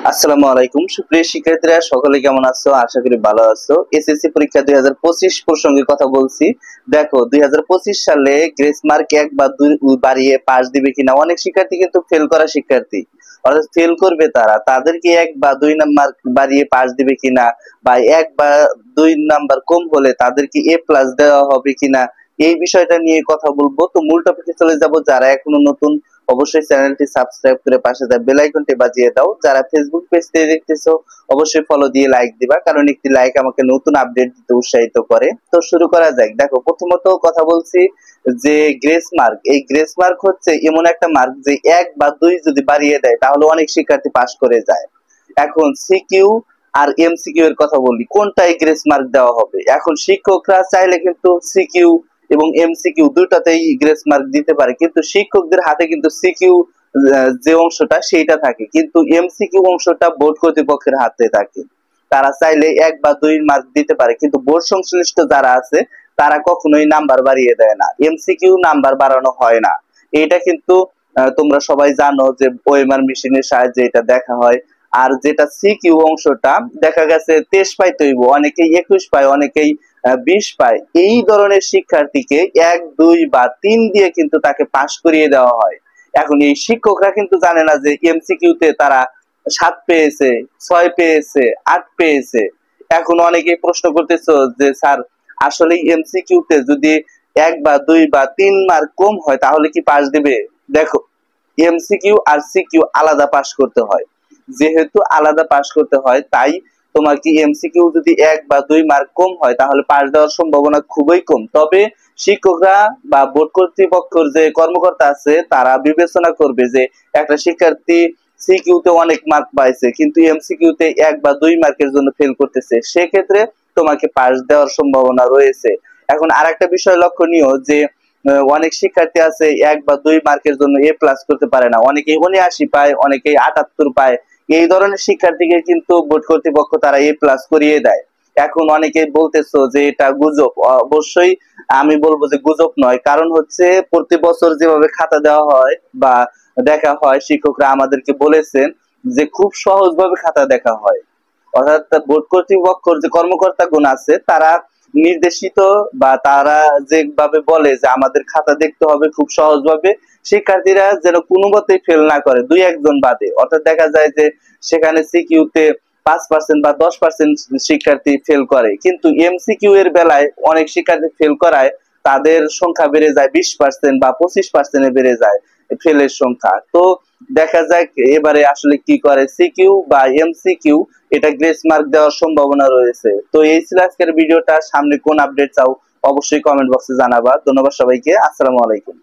আসসালামু আলাইকুম সুপ্রিয় শিক্ষার্থীরা, সকলে কেমন আছো? আশা করি ভালো আছো। এসএসসি পরীক্ষা 2025 প্রসঙ্গে কথা বলছি। দেখো 2025 সালে গ্রেস মার্ক 1 বা 2 বাড়িয়ে পাস দিবে কিনা। অনেক শিক্ষার্থী কিন্তু ফেল করা শিক্ষার্থী, অর্থাৎ ফেল করবে তারা, তাদেরকে 1 বা 2 নাম্বার বাড়িয়ে পাস দিবে কিনা, বা 1 বা 2 নাম্বার কম হলে তাদেরকে এ প্লাস দেওয়া হবে কিনা, এই বিষয়টা নিয়ে কথা বলবো। তো মূল টপিকে চলে যাব। যারা এখনো নতুন, অবশ্যই চ্যানেলটি সাবস্ক্রাইব করে পাশে থাকা বেল আইকনটি বাজিয়ে দাও। যারা ফেসবুক পেজ থেকে দেখতেছো অবশ্যই ফলো দিয়ে লাইক দিবা, কারণ একটি লাইক আমাকে নতুন আপডেট দিতে উৎসাহিত করে। তো শুরু করা যাক। দেখো, প্রথমত কথা বলছি যে গ্রেস মার্ক, এই গ্রেস মার্ক হচ্ছে এমন একটা মার্ক যে 1 বা 2 যদি বাড়িয়ে দেয় তাহলে অনেক শিক্ষার্থী পাস করে যায়। এখন সিকিউ আর এমসিকিউ এর কথা বলি, কোনটাই গ্রেস মার্ক দেওয়া হবে। এখন শিক্ষকরা চাইলে কিন্তু সিকিউ এবং এমসিকিউ দুটাতেই গ্রেস মার্ক দিতে পারে, কিন্তু শিক্ষকদের হাতে কিন্তু সিকিউ যে অংশটা সেইটা থাকে, কিন্তু এমসিকিউ অংশটা বোর্ড কর্তৃপক্ষের হাতে থাকে। তারা চাইলে 1 বা 2 মার্ক দিতে পারে, কিন্তু বোর্ড সংশ্লিষ্ট যারা আছে তারা কখনোই নাম্বার বাড়িয়ে দেয় না, এমসিকিউ নাম্বার বাড়ানো হয় না। এটা কিন্তু তোমরা সবাই জানো যে ওএমআর মেশিনের সাহায্যে এটা দেখা হয়। আর যেটা সিকিউ অংশটা দেখা গেছে 23 পাইতে হইব, অনেকেই 21 পায়, অনেকেই 20 পায়। এই ধরনের শিক্ষার্থীকে 1, 2 বা 3 দিয়ে কিন্তু তাকে পাশ করিয়ে দেওয়া হয়। এখন এই শিক্ষকরা কিন্তু জানে না যে এমসিকিউ তে তারা 7 পেয়েছে, 6 পেয়েছে, 8 পেয়েছে। এখন অনেকেই প্রশ্ন করতেছো যে স্যার, আসলে এমসিকিউ তে যদি 1 বা 2 বা 3 মার্ক কম হয় তাহলে কি পাস দিবে? দেখো, এমসিকিউ আর সিকিউ আলাদা পাস করতে হয়। যেহেতু আলাদা পাস করতে হয়, তাই তোমার কি এমসিকিউ যদি 1 বা 2 মার্ক কম হয় তাহলে পাস দেওয়ার সম্ভাবনা খুবই কম। তবে শিক্ষকরা বা বোর্ড কর্তৃপক্ষের যে কর্মকর্তা আছে তারা বিবেচনা করবে যে একটা শিক্ষার্থী সিকিউ তে অনেক মার্ক পাইছে কিন্তু এমসিকিউ তে 1 বা 2 মার্কের জন্য ফেল করতেছে, সেক্ষেত্রে তোমাকে পাস দেওয়ার সম্ভাবনা রয়েছে। এখন আরেকটা বিষয় লক্ষণীয় যে অনেক শিক্ষার্থী আছে 1 বা 2 মার্কের জন্য এ প্লাস করতে পারে না, অনেকেই 79 পায়, অনেকেই 78 পায়। এই ধরনের শিক্ষার্থীকে কিন্তু বোর্ড কর্তৃপক্ষ তারা এ প্লাস করিয়ে দেয়। এখন অনেকেই বলতেছো যে এটা গুজব। অবশ্যই আমি বলবো যে গুজব নয়, কারণ হচ্ছে প্রতি বছর যেভাবে খাতা দেওয়া হয় বা দেখা হয়, শিক্ষকরা আমাদেরকে বলেছেন যে খুব সহজভাবে খাতা দেখা হয়। অর্থাৎ বোর্ড কর্তৃপক্ষের যে কর্মকর্তাগণ আছে তারা নির্দেশিত বা তারা যেভাবে বলে যে আমাদের খাতা দেখতে হবে খুব সহজভাবে, শিক্ষার্থীরা যেন কোনো মতেই ফেল না করে, 2-1 জন বাদে। অর্থাৎ দেখা যায় যে সেখানে সিকিউ তে 5% বা 10% শিক্ষার্থী ফেল করে, কিন্তু এমসিকিউ এর বেলায় অনেক শিক্ষার্থী ফেল করায় তাদের সংখ্যা বেড়ে যায় 20% বা 25% বেড়ে যায় ফেলের সংখ্যা। তো দেখা যাক এবারে আসলে কি করে সিকিউ বা এমসিকিউ, এটা গ্রেস মার্ক দেওয়ার সম্ভাবনা রয়েছে। তো এই ছিল আজকের ভিডিওটা। সামনে কোন আপডেট চাও অবশ্যই কমেন্ট বক্সে জানাবা। ধন্যবাদ সবাইকে। আসসালামু আলাইকুম।